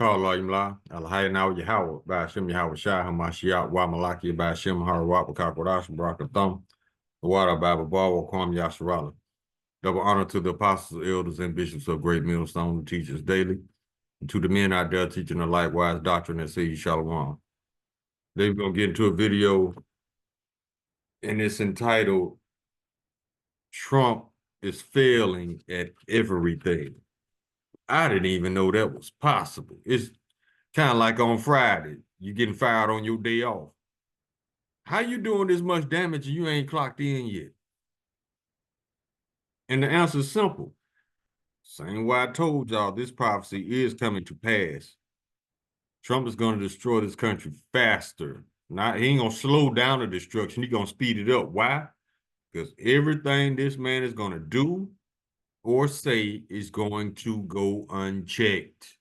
Allah Imla, Alhayna Yahweh, Bashim Yahweh Shah, Hamashiach, Wamalaki, Bashim Harawap, Kakodash, Barakatham, the water Bible Bawa, Kwam Yasharala. Double honor to the apostles, elders, and bishops of Great Millstone who teach us daily, and to the men out there teaching the likewise doctrine and say Shalom. Today we're going to get into a video, and it's entitled, Trump is failing at everything. I didn't even know that was possible. It's kind of like on Friday, you getting fired on your day off. How you doing this much damage and you ain't clocked in yet? And the answer is simple. Same way I told y'all, this prophecy is coming to pass. Trump is going to destroy this country faster. He ain't going to slow down the destruction. He's going to speed it up. Why? Because everything this man is going to do or say is going to go unchecked.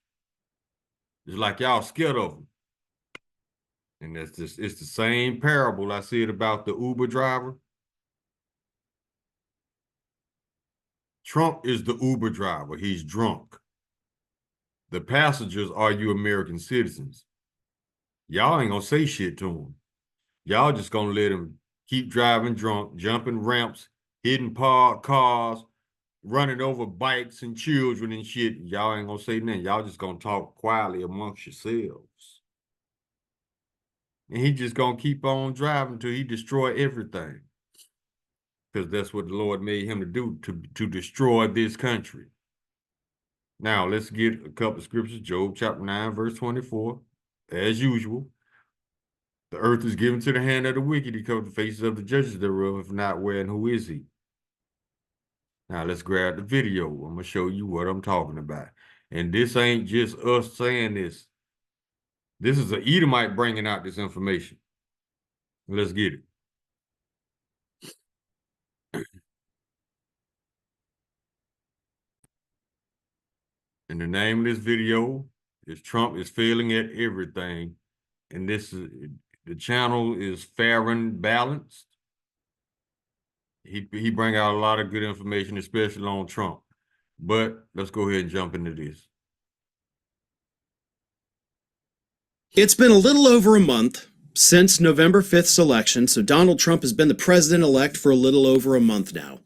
It's like y'all scared of him. And it's the same parable I said about the Uber driver. Trump is the Uber driver. He's drunk. The passengers are you American citizens. Y'all ain't gonna say shit to him. Y'all just gonna let him keep driving drunk, jumping ramps, hitting parked cars, running over bikes and children and shit. Y'all ain't gonna say nothing. Y'all just gonna talk quietly amongst yourselves. And he just gonna keep on driving till he destroy everything. Because that's what the Lord made him to do, to destroy this country. Now, let's get a couple of scriptures. Job chapter 9, verse 24. As usual, the earth is given to the hand of the wicked. He covered the faces of the judges thereof. If not, where and who is he? Now, let's grab the video. I'm going to show you what I'm talking about. And this ain't just us saying this. This is an Edomite bringing out this information. Let's get it. And the name of this video is Trump is failing at everything. And this is, the channel is fair and balanced. He bring out a lot of good information, especially on Trump. But let's go ahead and jump into this. It's been a little over a month since November 5th's election, so Donald Trump has been the president-elect for a little over a month now.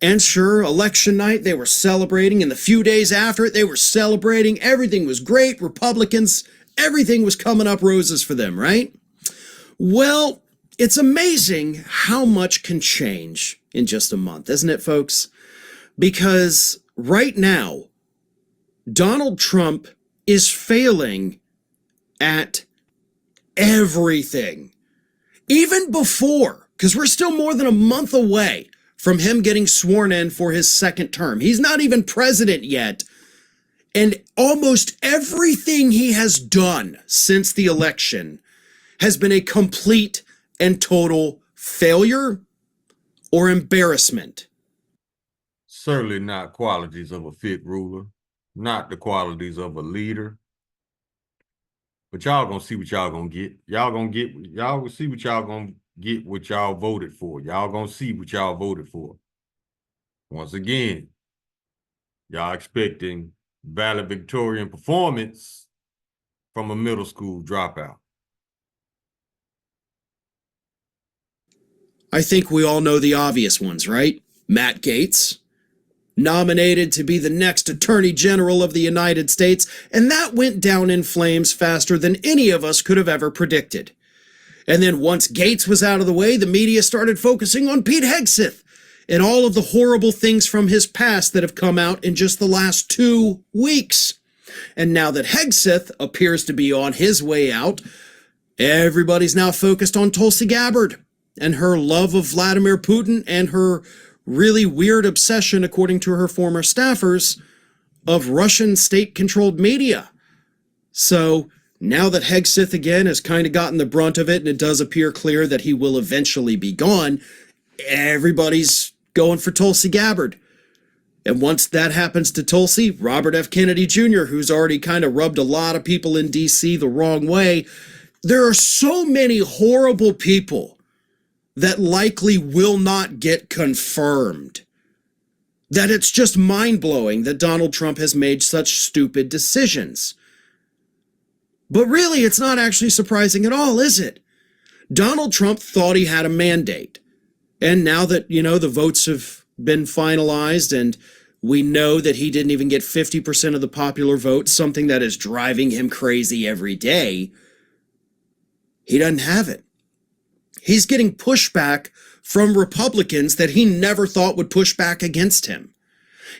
And sure, election night, they were celebrating, and the few days after it, they were celebrating. Everything was great. Republicans, everything was coming up roses for them, right? Well, it's amazing how much can change in just a month, isn't it, folks? Because right now, Donald Trump is failing at everything. Even before, because we're still more than a month away from him getting sworn in for his second term. He's not even president yet. And almost everything he has done since the election has been a complete and total failure or embarrassment. Certainly not qualities of a fit ruler, not the qualities of a leader. But y'all gonna see what y'all gonna get. Y'all will see what y'all gonna get what y'all voted for. Y'all gonna see what y'all voted for. Once again, y'all expecting valedictorian performance from a middle school dropout. I think we all know the obvious ones, right? Matt Gaetz, nominated to be the next Attorney General of the United States, and that went down in flames faster than any of us could have ever predicted. And then once Gaetz was out of the way, the media started focusing on Pete Hegseth and all of the horrible things from his past that have come out in just the last 2 weeks. And now that Hegseth appears to be on his way out, everybody's now focused on Tulsi Gabbard and her love of Vladimir Putin and her really weird obsession, according to her former staffers, of Russian state-controlled media. So now that Hegseth again has kind of gotten the brunt of it, and it does appear clear that he will eventually be gone, everybody's going for Tulsi Gabbard. And once that happens to Tulsi, Robert F. Kennedy Jr., who's already kind of rubbed a lot of people in D.C. the wrong way, there are so many horrible people that likely will not get confirmed, that it's just mind-blowing that Donald Trump has made such stupid decisions. But really, it's not actually surprising at all, is it? Donald Trump thought he had a mandate. And now that, the votes have been finalized and we know that he didn't even get 50% of the popular vote, something that is driving him crazy every day, he doesn't have it. He's getting pushback from Republicans that he never thought would push back against him.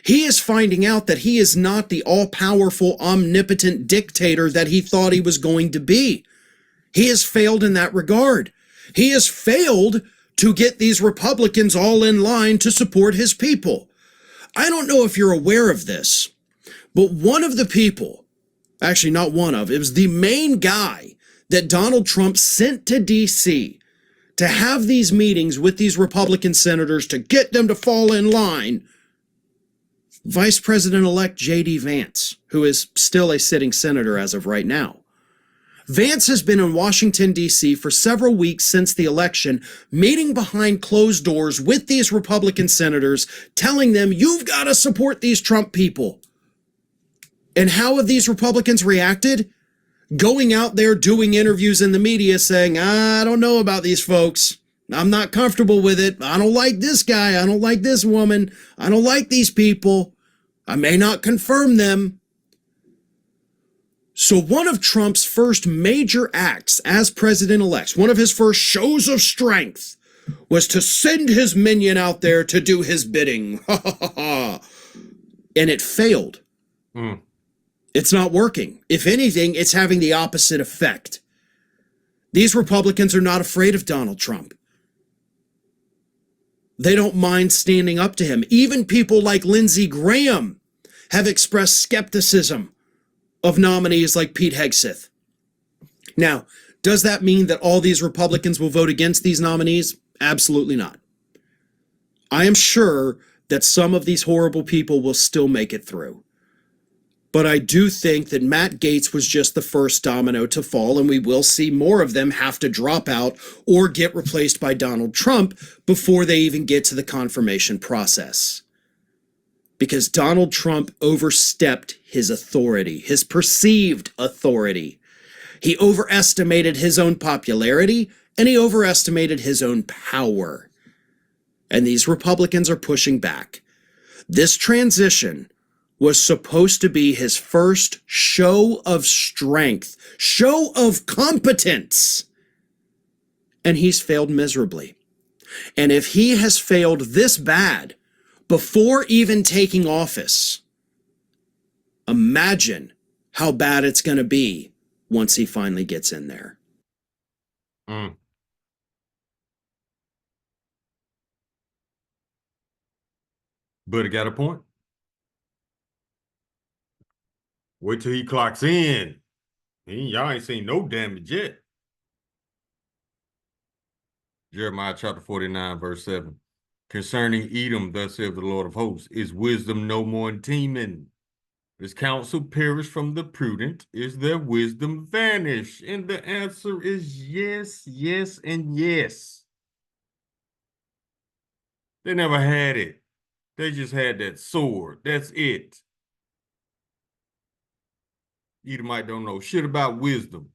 He is finding out that he is not the all-powerful, omnipotent dictator that he thought he was going to be. He has failed in that regard. He has failed to get these Republicans all in line to support his people. I don't know if you're aware of this, but one of the people, actually not one of, it was the main guy that Donald Trump sent to D.C. to have these meetings with these Republican senators to get them to fall in line, Vice President-elect J.D. Vance, who is still a sitting senator as of right now. Vance has been in Washington, D.C. for several weeks since the election, meeting behind closed doors with these Republican senators, telling them, you've got to support these Trump people. And how have these Republicans reacted? Going out there doing interviews in the media saying, I don't know about these folks. I'm not comfortable with it. I don't like this guy. I don't like this woman. I don't like these people. I may not confirm them. So one of Trump's first major acts as president-elect, one of his first shows of strength, was to send his minion out there to do his bidding. And it failed. It's not working. If anything, it's having the opposite effect. These Republicans are not afraid of Donald Trump. They don't mind standing up to him. Even people like Lindsey Graham have expressed skepticism of nominees like Pete Hegseth. Now, does that mean that all these Republicans will vote against these nominees? Absolutely not. I am sure that some of these horrible people will still make it through. But I do think that Matt Gaetz was just the first domino to fall, and we will see more of them have to drop out or get replaced by Donald Trump before they even get to the confirmation process. Because Donald Trump overstepped his authority, his perceived authority. He overestimated his own popularity, and he overestimated his own power. And these Republicans are pushing back. This transition was supposed to be his first show of strength, show of competence. And he's failed miserably. And if he has failed this bad before even taking office, imagine how bad it's going to be once he finally gets in there. But he got a point. Wait till he clocks in. Y'all ain't seen no damage yet. Jeremiah chapter 49, verse 7. Concerning Edom, thus saith the Lord of hosts, is wisdom no more in Teman? Is counsel perished from the prudent? Is their wisdom vanished? And the answer is yes, yes, and yes. They never had it. They just had that sword. That's it. Edomite don't know shit about wisdom,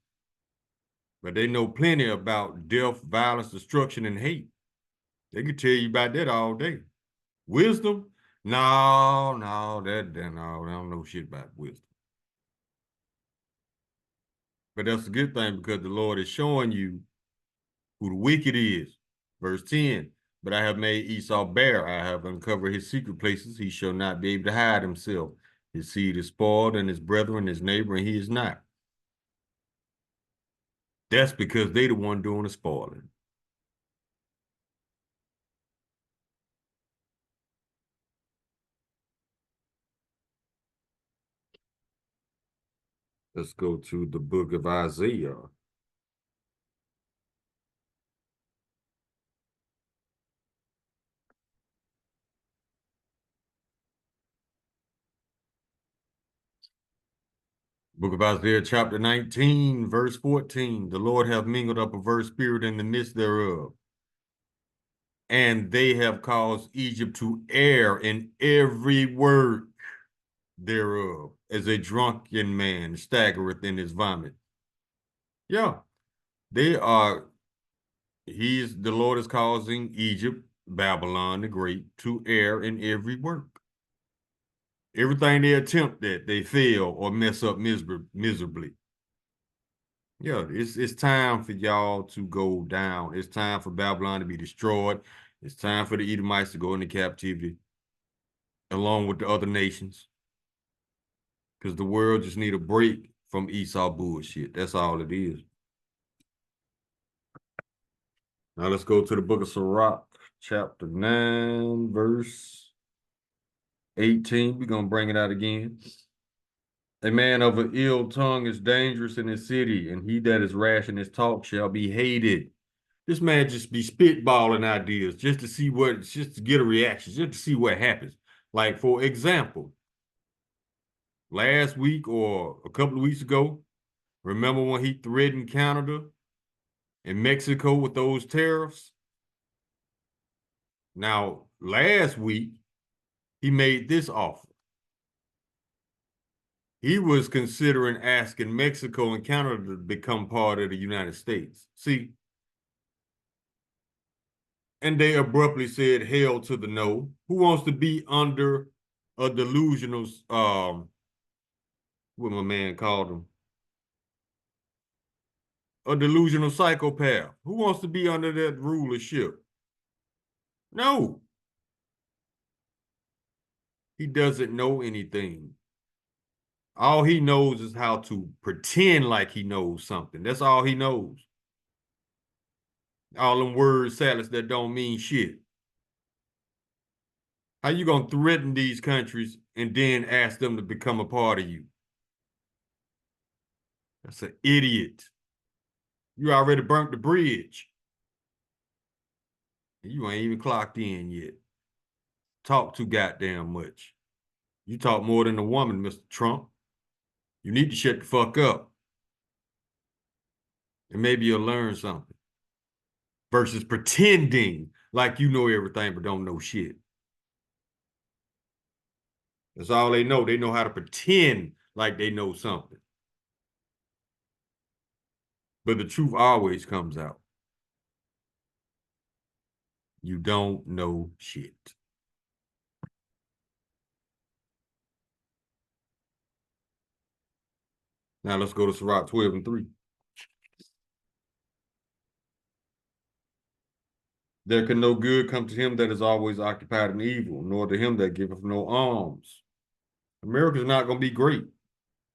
but they know plenty about death, violence, destruction, and hate. They can tell you about that all day. Wisdom? No, they don't know shit about wisdom. But that's a good thing because the Lord is showing you who the wicked is. Verse 10, but I have made Esau bare. I have uncovered his secret places. He shall not be able to hide himself. His seed is spoiled, and his brethren, his neighbor, and he is not. That's because they the one doing the spoiling. Let's go to the book of Isaiah. Book of Isaiah, chapter 19, verse 14. The Lord hath mingled up a perverse spirit in the midst thereof, and they have caused Egypt to err in every word thereof, as a drunken man staggereth in his vomit. Yeah, they are. The Lord is causing Egypt, Babylon the Great, to err in every work. Everything they attempt at, they fail or mess up miserably. Yeah, it's time for y'all to go down. It's time for Babylon to be destroyed. It's time for the Edomites to go into captivity along with the other nations. Because the world just need a break from Esau bullshit. That's all it is. Now let's go to the book of Sirach, chapter 9, verse 18. We're going to bring it out again. A man of an ill tongue is dangerous in his city, and he that is rash in his talk shall be hated. This man just be spitballing ideas just to get a reaction, just to see what happens. Like, for example, last week or a couple of weeks ago, remember when he threatened Canada and Mexico with those tariffs? Now, last week, he made this offer. He was considering asking Mexico and Canada to become part of the United States. See, and they abruptly said hell to the no. Who wants to be under a delusional, what my man called him? A delusional psychopath. Who wants to be under that rulership? No. He doesn't know anything. All he knows is how to pretend like he knows something. That's all he knows. All them word salads that don't mean shit. How you gonna threaten these countries and then ask them to become a part of you? That's an idiot. You already burnt the bridge. You ain't even clocked in yet. Talk too goddamn much. You talk more than a woman, Mr. Trump. You need to shut the fuck up. And maybe you'll learn something. Versus pretending like you know everything but don't know shit. That's all they know. They know how to pretend like they know something. But the truth always comes out. You don't know shit. Now let's go to Sirach 12 and 3. There can no good come to him that is always occupied in evil, nor to him that giveth no alms. America's not going to be great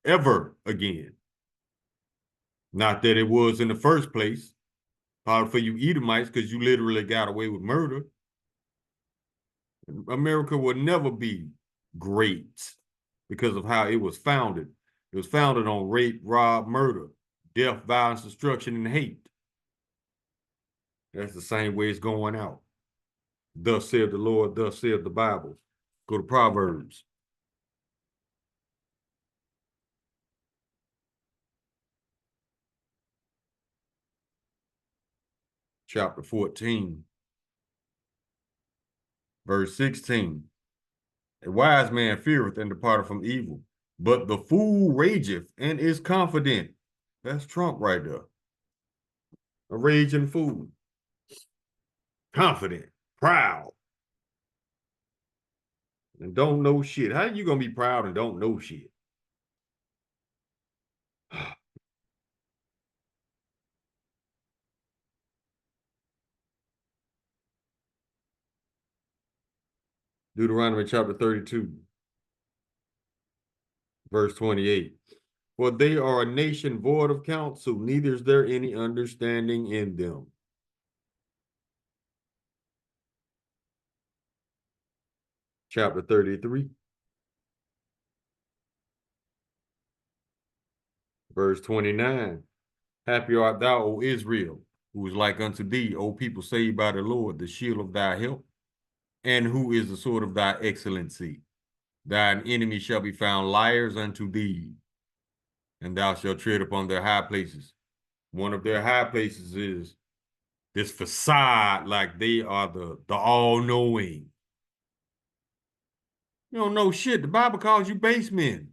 ever again. Not that it was in the first place. Probably for you Edomites, because you literally got away with murder. America will never be great because of how it was founded. It was founded on rape, rob, murder, death, violence, destruction, and hate. That's the same way it's going out. Thus saith the Lord, thus saith the Bible. Go to Proverbs. Chapter 14, verse 16. A wise man feareth and departeth from evil, but the fool rageth and is confident. That's Trump right there. A raging fool. Confident, proud, and don't know shit. How you gonna be proud and don't know shit? Deuteronomy chapter 32, verse 28. For they are a nation void of counsel, neither is there any understanding in them. Chapter 33, verse 29. Happy art thou, O Israel, who is like unto thee, O people saved by the Lord, the shield of thy help, and who is the sword of thy excellency. Thine enemies shall be found liars unto thee, and thou shalt tread upon their high places. One of their high places is this facade, like they are the all-knowing. You don't know shit. The Bible calls you base men.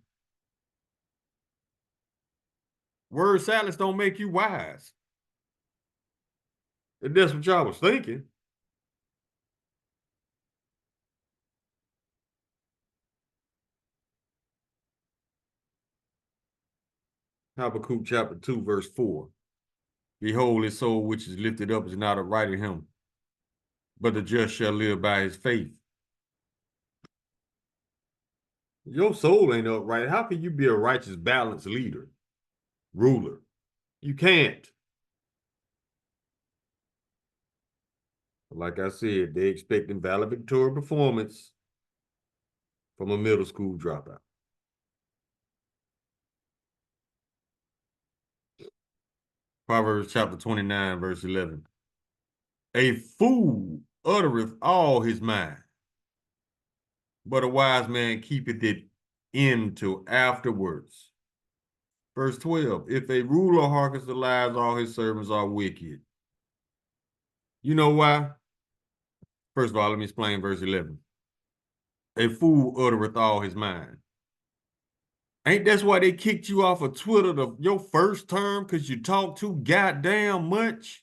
Word salads don't make you wise. If that's what y'all was thinking. Habakkuk chapter 2, verse 4. Behold, his soul which is lifted up is not upright in him, but the just shall live by his faith. Your soul ain't upright. How can you be a righteous, balanced leader, ruler? You can't. Like I said, they expecting valedictorian performance from a middle school dropout. Proverbs chapter 29, verse 11. A fool uttereth all his mind, but a wise man keepeth it in till afterwards. Verse 12. If a ruler hearkens to lies, all his servants are wicked. You know why? First of all, let me explain verse 11. A fool uttereth all his mind. Ain't that's why they kicked you off of Twitter your first term because you talk too goddamn much?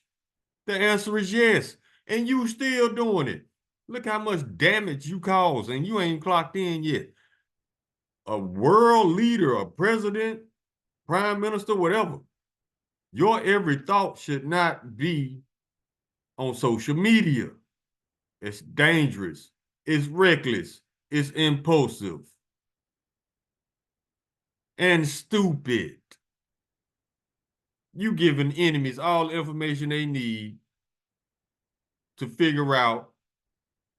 The answer is yes. And you still doing it. Look how much damage you cause and you ain't clocked in yet. A world leader, a president, prime minister, whatever. Your every thought should not be on social media. It's dangerous. It's reckless. It's impulsive. And stupid. You giving enemies all the information they need to figure out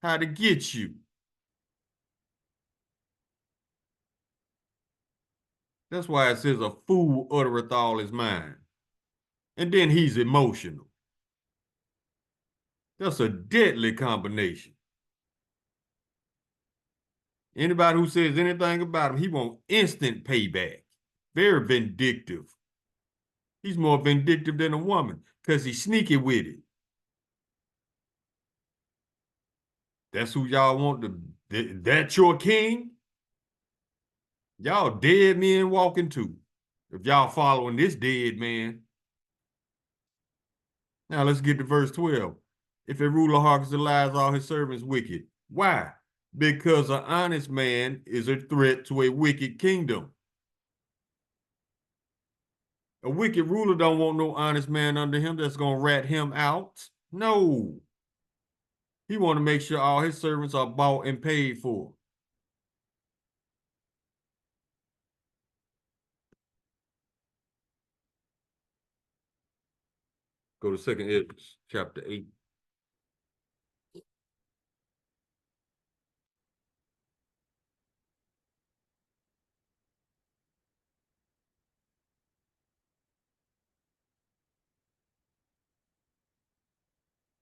how to get you. That's why it says a fool uttereth all his mind. And then he's emotional. That's a deadly combination. Anybody who says anything about him, he wants instant payback. Very vindictive. He's more vindictive than a woman because he's sneaky with it. That's who y'all want to, that's your king? Y'all dead men walking too. If y'all following this dead man. Now let's get to verse 12. If a ruler hearkens to lies, all his servants wicked. Why? Because an honest man is a threat to a wicked kingdom. A wicked ruler don't want no honest man under him that's going to rat him out. No. He want to make sure all his servants are bought and paid for. Go to 2nd Ezra, chapter 8.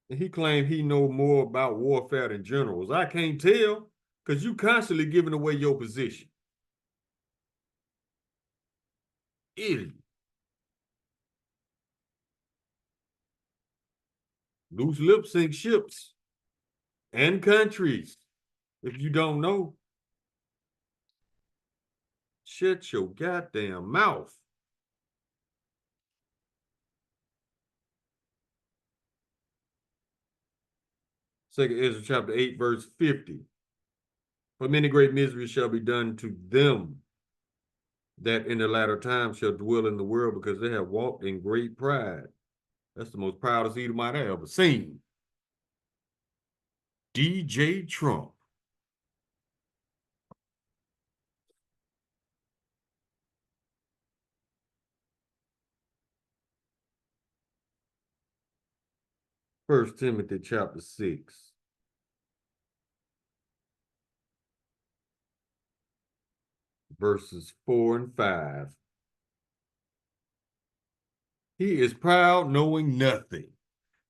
And he claimed he know more about warfare than generals. I can't tell because you constantly giving away your position. Idiot. Loose lips sink ships and countries. If you don't know, shut your goddamn mouth. Second Ezra chapter 8, verse 50. For many great miseries shall be done to them that in the latter time shall dwell in the world because they have walked in great pride. That's the most proudest Edomite I ever seen. DJ Trump. First Timothy chapter 6. Verses 4 and 5. He is proud, knowing nothing,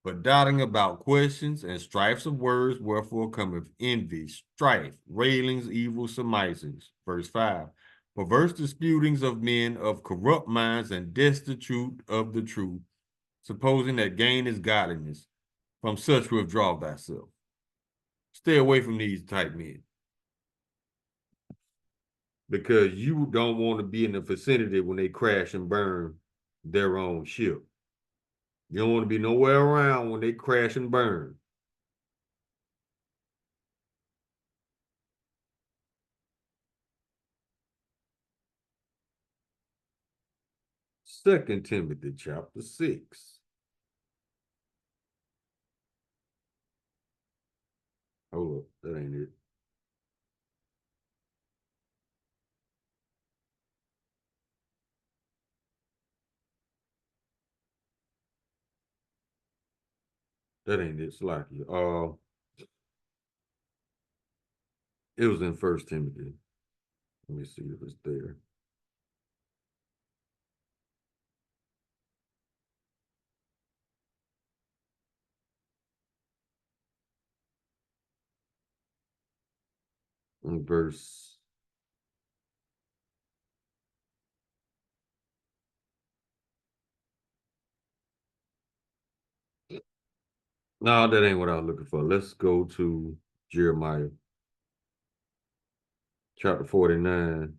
but doubting about questions and strifes of words, wherefore cometh envy, strife, railings, evil surmisings. Verse 5. Perverse disputings of men of corrupt minds and destitute of the truth, supposing that gain is godliness. From such withdraw thyself. Stay away from these type men. Because you don't want to be in the vicinity when they crash and burn their own ship. You don't want to be nowhere around when they crash and burn. Second Timothy chapter 6. Hold up, that ain't it. That ain't it, Slacky. It was in First Timothy. Let me see if it's there. In verse. No, that ain't what I was looking for. Let's go to Jeremiah chapter 49.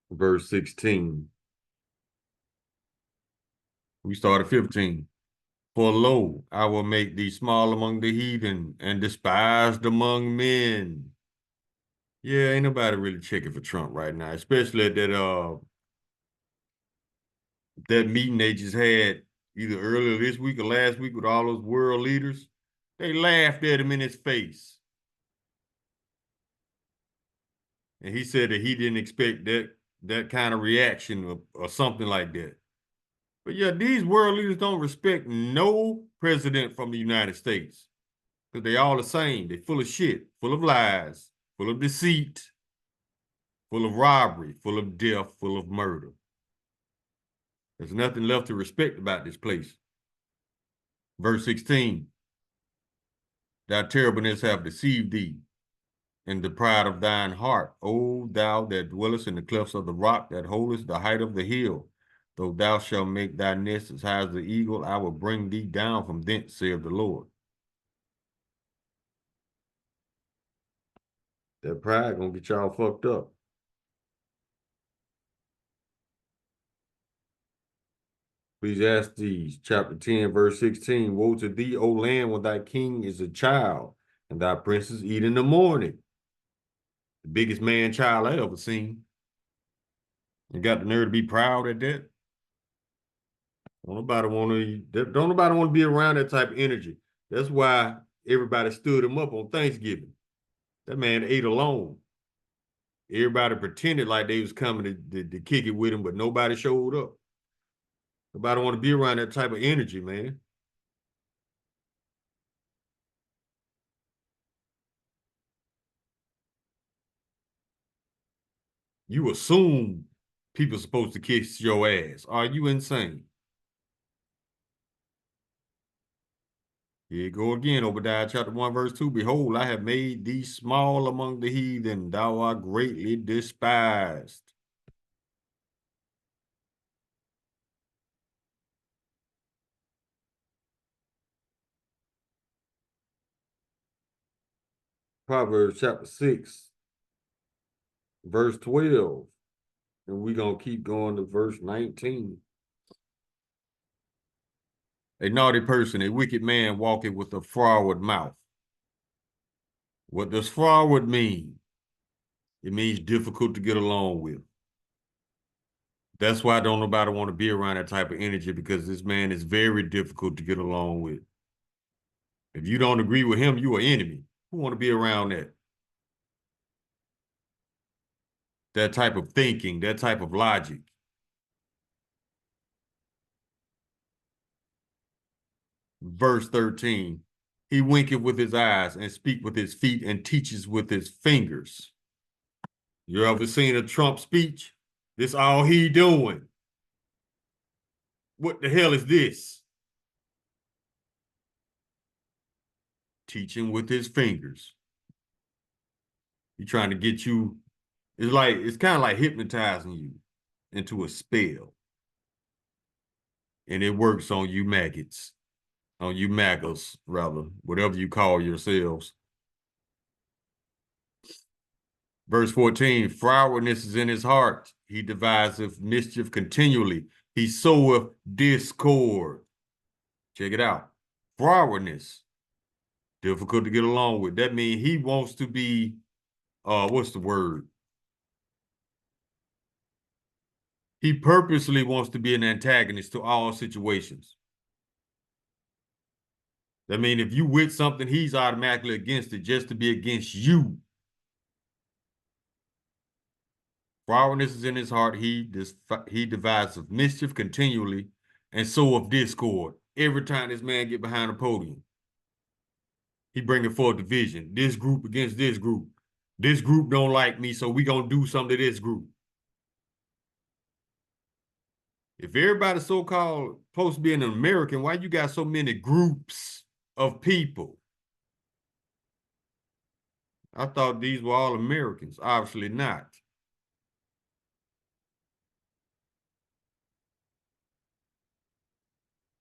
Verse 16. We start at 15. For lo, I will make thee small among the heathen and despised among men. Yeah, ain't nobody really checking for Trump right now, especially at that meeting they just had either earlier this week or last week with all those world leaders. They laughed at him in his face. And he said that he didn't expect that kind of reaction or something like that. But yeah, these world leaders don't respect no president from the United States because they all the same. They full of shit, full of lies, full of deceit, full of robbery, full of death, full of murder. There's nothing left to respect about this place. Verse 16, thy terribleness have deceived thee, and the pride of thine heart, O thou that dwellest in the clefts of the rock, that holdest the height of the hill. Though thou shalt make thy nest as high as the eagle, I will bring thee down from thence, saith the Lord. That pride gonna get y'all fucked up. Ecclesiastes chapter 10, verse 16. Woe to thee, O land, when thy king is a child, and thy princes eat in the morning. The biggest man child I ever seen. And got the nerve to be proud at that. Don't nobody want to be around that type of energy. That's why everybody stood him up on Thanksgiving. That man ate alone. Everybody pretended like they was coming to kick it with him, but nobody showed up. Nobody want to be around that type of energy, man. You assume people supposed to kiss your ass. Are you insane? Here you go again, Obadiah chapter 1, verse 2. Behold, I have made thee small among the heathen. Thou art greatly despised. Proverbs chapter 6, verse 12. And we're going to keep going to verse 19. A naughty person, a wicked man walking with a froward mouth. What does froward mean? It means difficult to get along with. That's why don't nobody want to be around that type of energy, because this man is very difficult to get along with. If you don't agree with him, you are enemy. Who want to be around that? That type of thinking, that type of logic. Verse 13, he winketh with his eyes and speak with his feet and teaches with his fingers. You ever seen a Trump speech? This all he doing. What the hell is this? Teaching with his fingers. He trying to get you, it's kind of like hypnotizing you into a spell. And it works on you maggots, on you maggots, rather, whatever you call yourselves. Verse 14, frowardness is in his heart. He deviseth mischief continually. He soweth discord. Check it out. Frowardness, difficult to get along with. That means he wants to be, what's the word? He purposely wants to be an antagonist to all situations. That means if you with something, he's automatically against it just to be against you. Frowardness is in his heart. He devises mischief continually, and so of discord. Every time this man get behind the podium, he bringing forth division. This group against this group. This group don't like me, so we gonna do something to this group. If everybody's so-called supposed to be an American, why you got so many groups of people? I thought these were all Americans. Obviously not.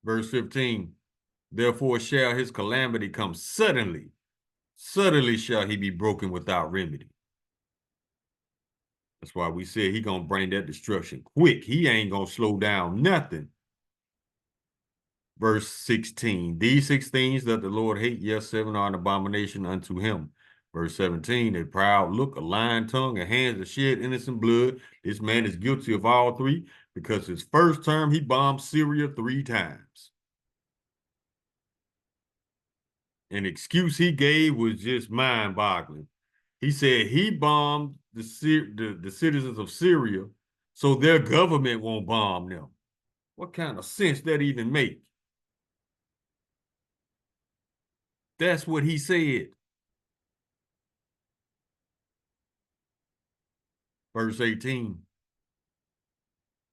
Verse 15, therefore shall his calamity come suddenly. Suddenly shall he be broken without remedy. That's why we said he gonna bring that destruction quick. He ain't gonna slow down nothing. Verse 16, these 6 things that the Lord hate, yes, 7 are an abomination unto him. Verse 17, a proud look, a lying tongue, and hands that shed innocent blood. This man is guilty of all 3 because his first term he bombed Syria 3 times. An excuse he gave was just mind-boggling. He said he bombed the citizens of Syria so their government won't bomb them. What kind of sense that even make? That's what he said. Verse 18.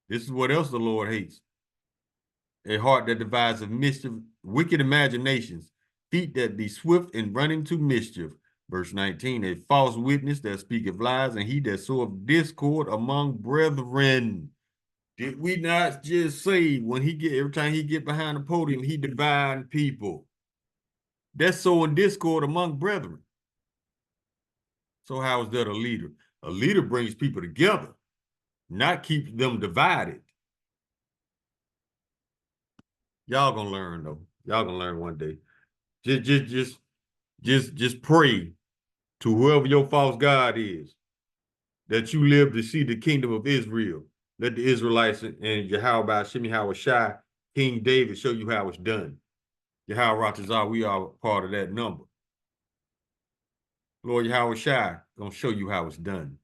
This is what else the Lord hates. A heart that devises mischief, wicked imaginations, feet that be swift in running to mischief. Verse 19, a false witness that speaketh lies, and he that soweth discord among brethren. Did we not just say every time he get behind the podium, he divide people? That's sowing discord among brethren. So how is that a leader? A leader brings people together, not keeps them divided. Y'all gonna learn though. Y'all gonna learn one day. Just pray to whoever your false God is, that you live to see the kingdom of Israel. Let the Israelites and Yahweh Shemi Hawashai, King David show you how it's done. Yahweh Ratazah, we are part of that number. Lord Yahweh Shai gonna show you how it's done.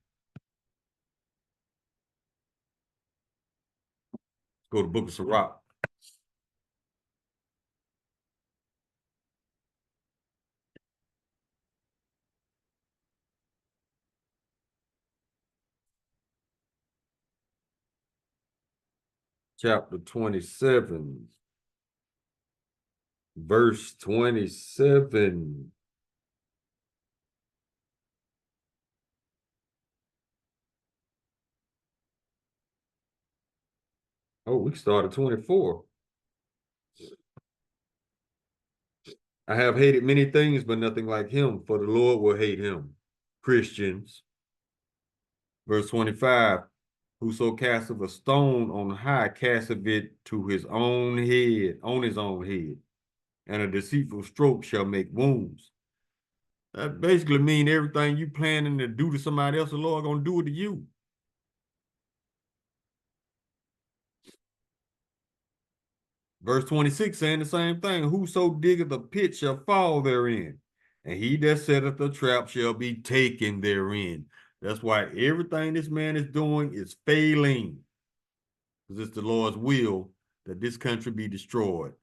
Let's go to the book of Sirach. Chapter 27, verse 27. Oh, we started 24. I have hated many things, but nothing like him, for the Lord will hate him. Christians. Verse 25, whoso casteth a stone on high casteth it to his own head, on his own head, and a deceitful stroke shall make wounds. That basically means everything you planning to do to somebody else, the Lord gonna do it to you. Verse 26 saying the same thing. Whoso diggeth a pit shall fall therein, and he that setteth a trap shall be taken therein. That's why everything this man is doing is failing. Because it's the Lord's will that this country be destroyed.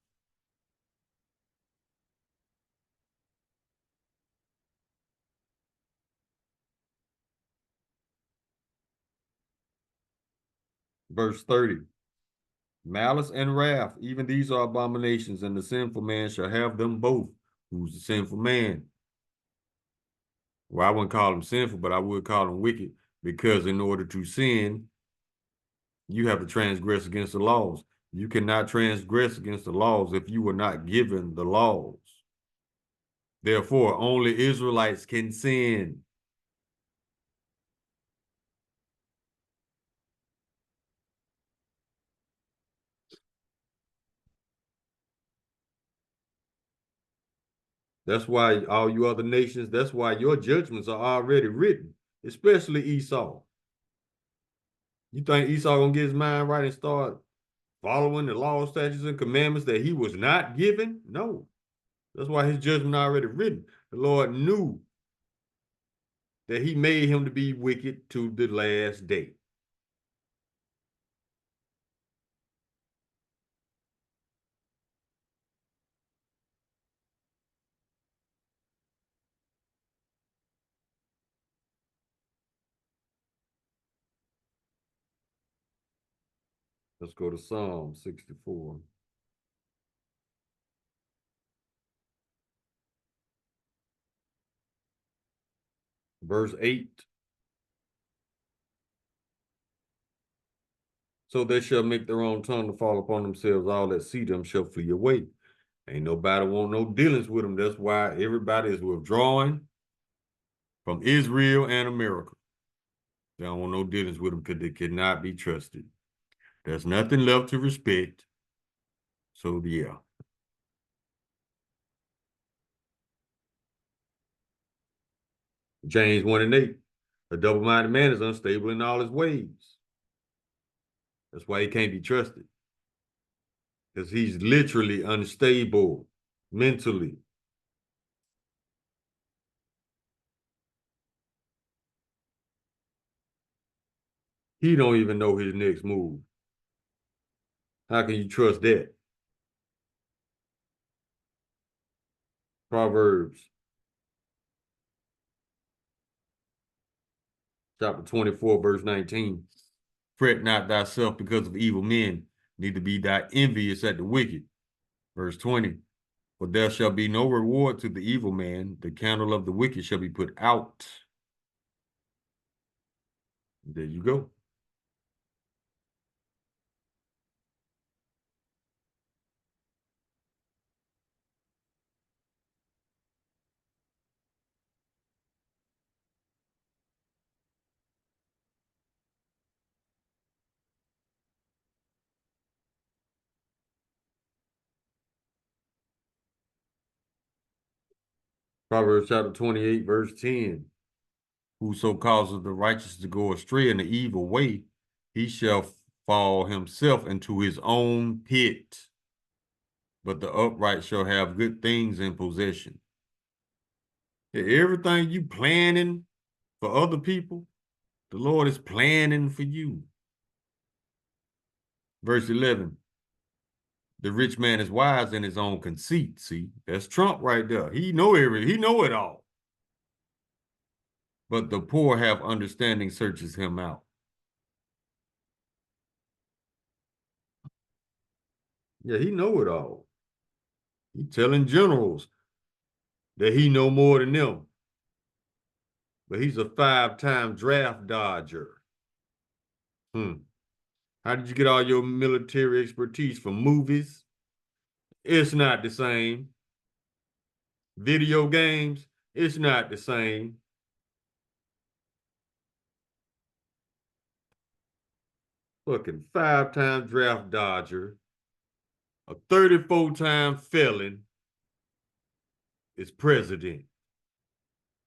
Verse 30. Malice and wrath, even these are abominations, and the sinful man shall have them both. Who's the sinful man? Well, I wouldn't call him sinful, but I would call him wicked, because in order to sin, you have to transgress against the laws. You cannot transgress against the laws if you were not given the laws. Therefore, only Israelites can sin. That's why all you other nations, that's why your judgments are already written, especially Esau. You think Esau gonna get his mind right and start following the laws, statutes, and commandments that he was not given? No. That's why his judgment already written. The Lord knew that he made him to be wicked to the last day. Let's go to Psalm 64. Verse 8. So they shall make their own tongue to fall upon themselves. All that see them shall flee away. Ain't nobody want no dealings with them. That's why everybody is withdrawing from Israel and America. They don't want no dealings with them because they cannot be trusted. There's nothing left to respect. So, yeah. James 1 and 8. A double-minded man is unstable in all his ways. That's why he can't be trusted. Because he's literally unstable mentally. He don't even know his next move. How can you trust that? Proverbs chapter 24, verse 19. Fret not thyself because of evil men, neither be thou envious at the wicked. Verse 20. For there shall be no reward to the evil man, the candle of the wicked shall be put out. There you go. Proverbs chapter 28, verse 10. Whoso causes the righteous to go astray in the evil way, he shall fall himself into his own pit. But the upright shall have good things in possession. Everything you planning for other people, the Lord is planning for you. Verse 11. The rich man is wise in his own conceit. See, that's Trump right there. He know it all. But the poor have understanding searches him out. Yeah, he know it all. He telling generals that he know more than them. But he's a 5-time draft dodger. How did you get all your military expertise from movies? It's not the same. Video games, it's not the same. Fucking 5-time draft dodger, a 34-time felon is president.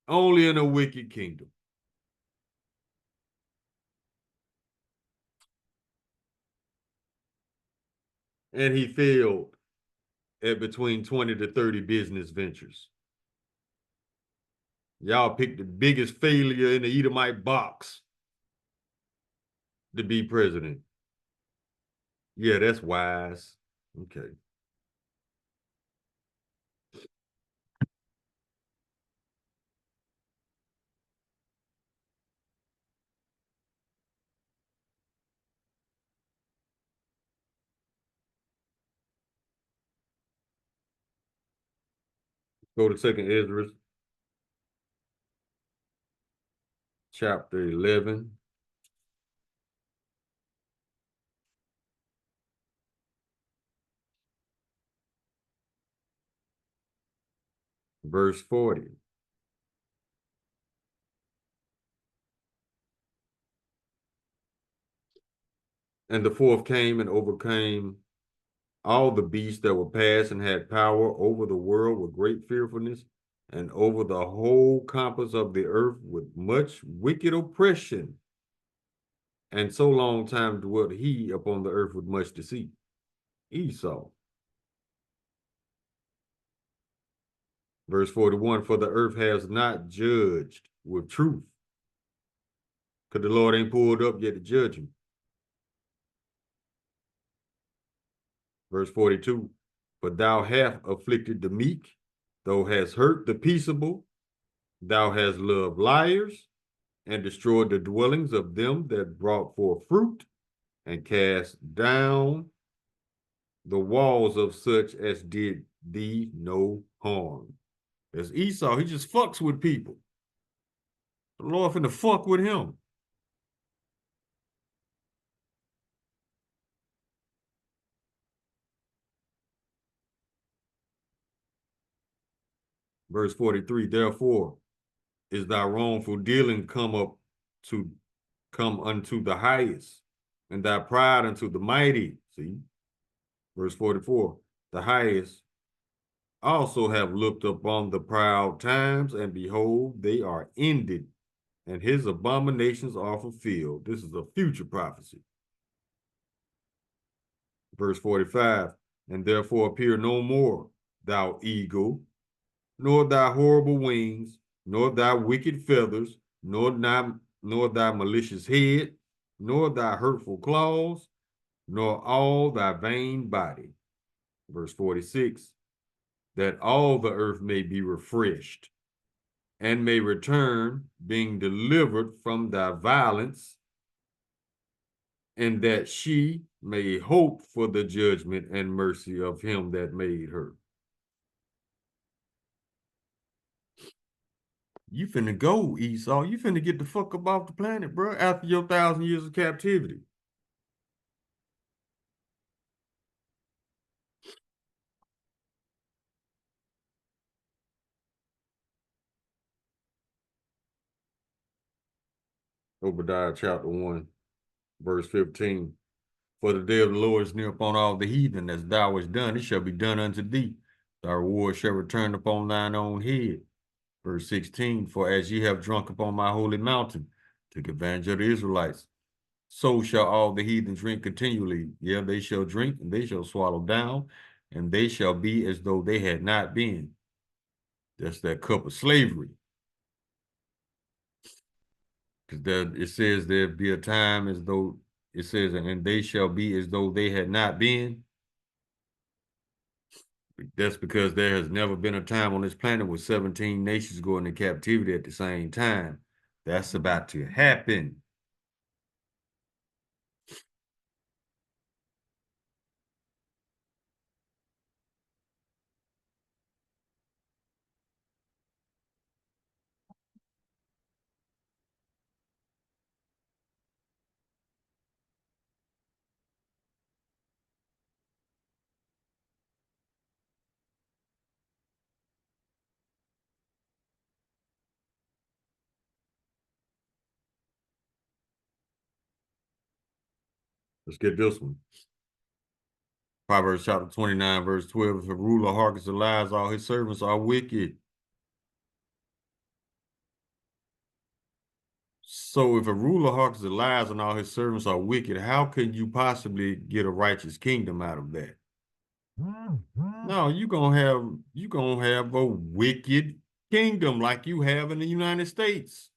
Only in a wicked kingdom. And he failed at between 20 to 30 business ventures. Y'all picked the biggest failure in the Edomite box to be president. Yeah, that's wise. Okay. Go to 2nd Ezra, chapter 11. Verse 40. And the fourth came and overcame all the beasts that were past and had power over the world with great fearfulness, and over the whole compass of the earth with much wicked oppression. And so long time dwelt he upon the earth with much deceit. Esau. Verse 41, for the earth has not judged with truth. Because the Lord ain't pulled up yet to judge him. Verse 42, for thou hast afflicted the meek, thou hast hurt the peaceable, thou hast loved liars, and destroyed the dwellings of them that brought forth fruit, and cast down the walls of such as did thee no harm. There's Esau, he just fucks with people. The Lord finna fuck with him. Verse 43, therefore is thy wrongful dealing come unto the highest, and thy pride unto the mighty. See? Verse 44, the highest also have looked upon the proud times, and behold, they are ended, and his abominations are fulfilled. This is a future prophecy. Verse 45, and therefore appear no more, thou eagle, nor thy horrible wings, nor thy wicked feathers, nor thy malicious head, nor thy hurtful claws, nor all thy vain body. Verse 46, that all the earth may be refreshed, and may return, being delivered from thy violence, and that she may hope for the judgment and mercy of him that made her. You finna go, Esau. You finna get the fuck up off the planet, bro, after your 1,000 years of captivity. Obadiah chapter 1, verse 15. For the day of the Lord is near upon all the heathen, as thou hast done, it shall be done unto thee. Thy reward shall return upon thine own head. Verse 16, for as ye have drunk upon my holy mountain, took advantage of the Israelites, so shall all the heathen drink continually. Yeah, they shall drink, and they shall swallow down, and they shall be as though they had not been. That's that cup of slavery. Because it says there'll be a time as though, it says, and they shall be as though they had not been. That's because there has never been a time on this planet with 17 nations going into captivity at the same time. That's about to happen. Let's get this one. Proverbs chapter 29, verse 12. If a ruler hearkens to lies, all his servants are wicked. So if a ruler hearkens to lies and all his servants are wicked, how can you possibly get a righteous kingdom out of that? No, you're gonna have a wicked kingdom like you have in the United States.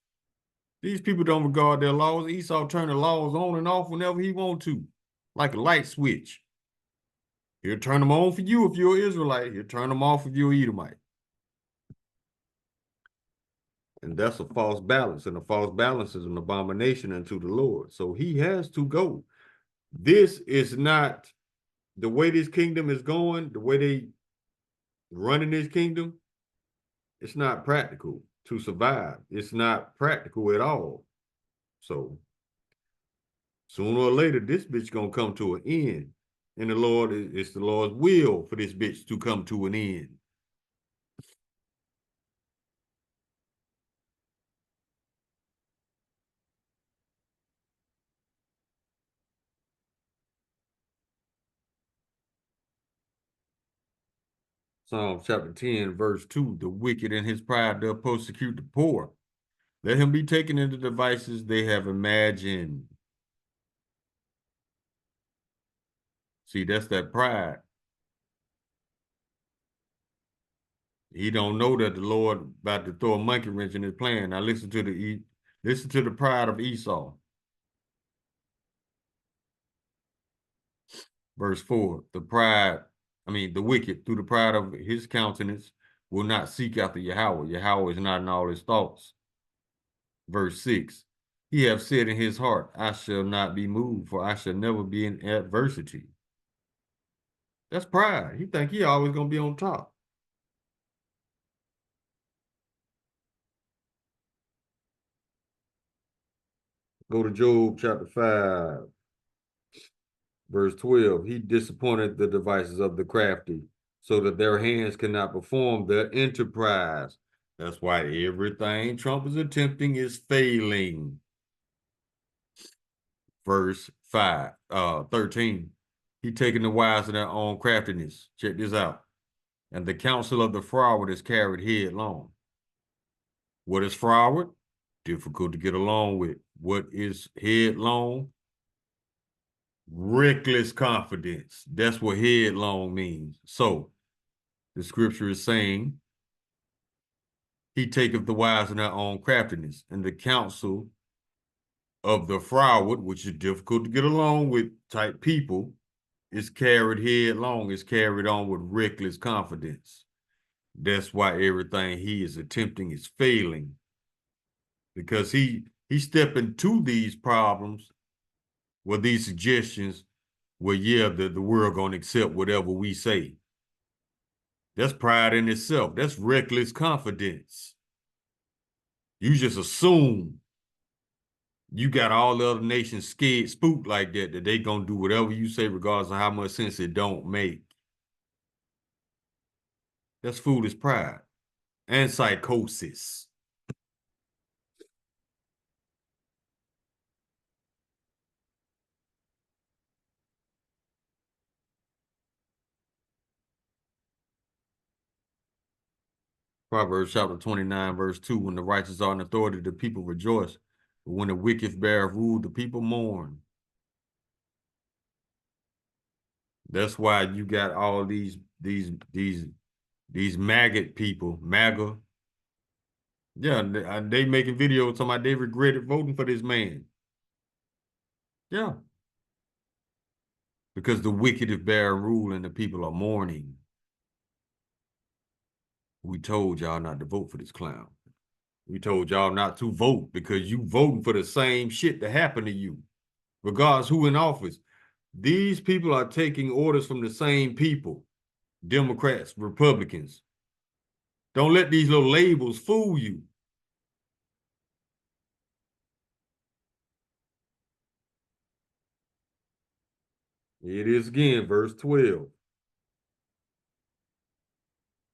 These people don't regard their laws. Esau turn the laws on and off whenever he want to, like a light switch. He'll turn them on for you if you're an Israelite. He'll turn them off if you're an Edomite. And that's a false balance. And a false balance is an abomination unto the Lord. So he has to go. This is not the way this kingdom is going, the way they running this kingdom. It's not practical to survive. It's not practical at all. So sooner or later, this bitch gonna come to an end. And it's the Lord's will for this bitch to come to an end. Psalm chapter 10, verse 2, the wicked in his pride doth persecute the poor. Let him be taken into devices they have imagined. See, that's that pride. He don't know that the Lord about to throw a monkey wrench in his plan. Now listen to the pride of Esau. Verse 4, the wicked, through the pride of his countenance, will not seek after Yahweh. Yahweh is not in all his thoughts. Verse 6, he hath said in his heart, I shall not be moved, for I shall never be in adversity. That's pride. He think he always going to be on top. Go to Job chapter 5, verse 12. He disappointed the devices of the crafty, so that their hands cannot perform their enterprise. That's why everything Trump is attempting is failing. Verse 13. He taken the wise in their own craftiness. Check this out. And the counsel of the froward is carried headlong. What is froward? Difficult to get along with. What is headlong? Reckless confidence. That's what headlong means. So the scripture is saying, he taketh the wise in their own craftiness, and the counsel of the froward, which is difficult to get along with type people, is carried headlong, is carried on with reckless confidence. That's why everything he is attempting is failing. Because he's stepping to these problems with these suggestions where, yeah, the world gonna accept whatever we say. That's pride in itself. That's reckless confidence. You just assume you got all the other nations scared, spooked like that they gonna do whatever you say, regardless of how much sense it don't make. That's foolish pride and psychosis. Proverbs chapter 29, verse 2, when the righteous are in authority, the people rejoice. But when the wicked bear rule, the people mourn. That's why you got all these maggot people, MAGA. Yeah, they making videos talking about they regretted voting for this man. Yeah. Because the wicked bear rule and the people are mourning. We told y'all not to vote for this clown. We told y'all not to vote because you voting for the same shit that happened to you, regardless who in office. These people are taking orders from the same people, Democrats, Republicans. Don't let these little labels fool you. It is again, verse 12.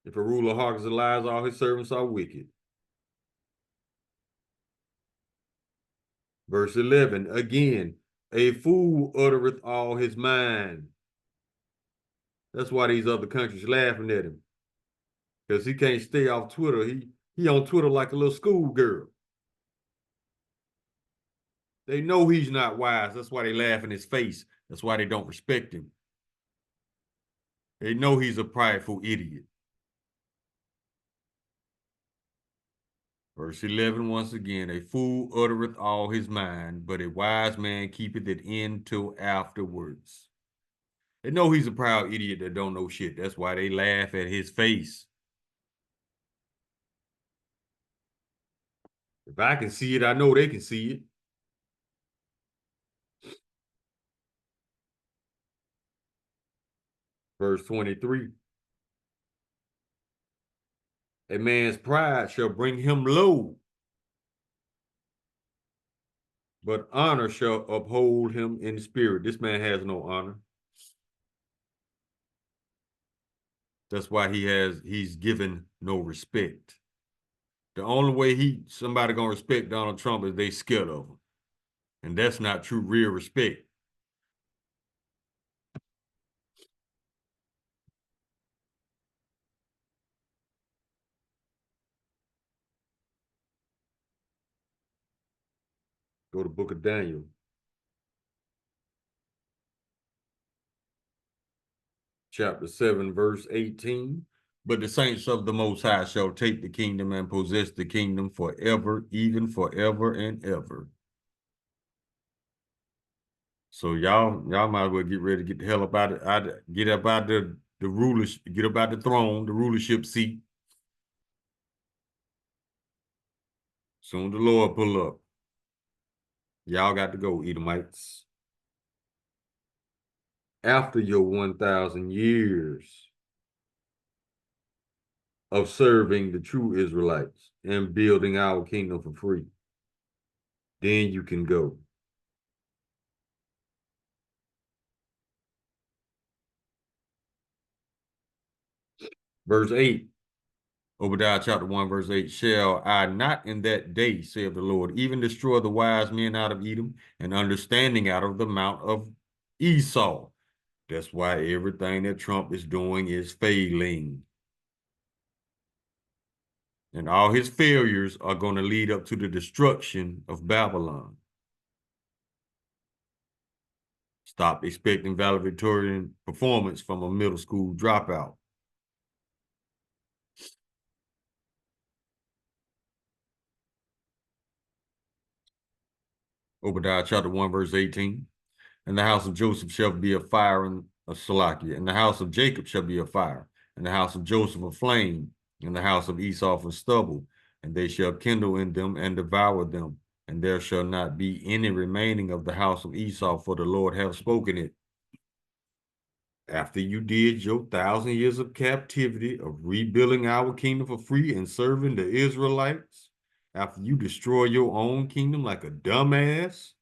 If a ruler hearkens and lies, all his servants are wicked. Verse 11, again, a fool uttereth all his mind. That's why these other countries laughing at him. Because he can't stay off Twitter. He on Twitter like a little schoolgirl. They know he's not wise. That's why they laugh in his face. That's why they don't respect him. They know he's a prideful idiot. Verse 11, once again, a fool uttereth all his mind, but a wise man keepeth it in till afterwards. They know he's a proud idiot that don't know shit. That's why they laugh at his face. If I can see it, I know they can see it. Verse 23. A man's pride shall bring him low, but honor shall uphold him in spirit. This man has no honor. That's why he's given no respect. The only way somebody gonna respect Donald Trump is they scared of him. And that's not true real respect. Go to Book of Daniel. Chapter 7, verse 18. But the saints of the Most High shall take the kingdom and possess the kingdom forever, even forever and ever. So y'all might as well get ready to get the hell up out of get up out the rulers, get up out the throne, the rulership seat. Soon the Lord pull up. Y'all got to go, Edomites. After your 1,000 years of serving the true Israelites and building our kingdom for free, then you can go. Verse 8, Obadiah chapter 1, verse 8, shall I not in that day, saith the Lord, even destroy the wise men out of Edom and understanding out of the mount of Esau? That's why everything that Trump is doing is failing. And all his failures are going to lead up to the destruction of Babylon. Stop expecting valedictorian performance from a middle school dropout. Obadiah chapter 1, verse 18. And the house of Joseph shall be a fire and a Salakia, and the house of Jacob shall be a fire, and the house of Joseph a flame, and the house of Esau for stubble, and they shall kindle in them and devour them, and there shall not be any remaining of the house of Esau, for the Lord hath spoken it. After you did your 1,000 years of captivity, of rebuilding our kingdom for free and serving the Israelites, after you destroy your own kingdom like a dumbass,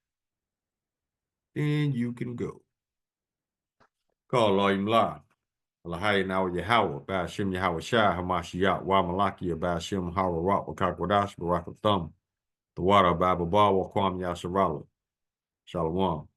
then you can go. Call Loimla. Lahai now Yahweh, Bashim Yahweh Shai, Hamashiach, Wamalakia, Bashim Hawa Wakakwadash, Barakathum, the water, Bababawa, Kwam Yasharala. Shalom.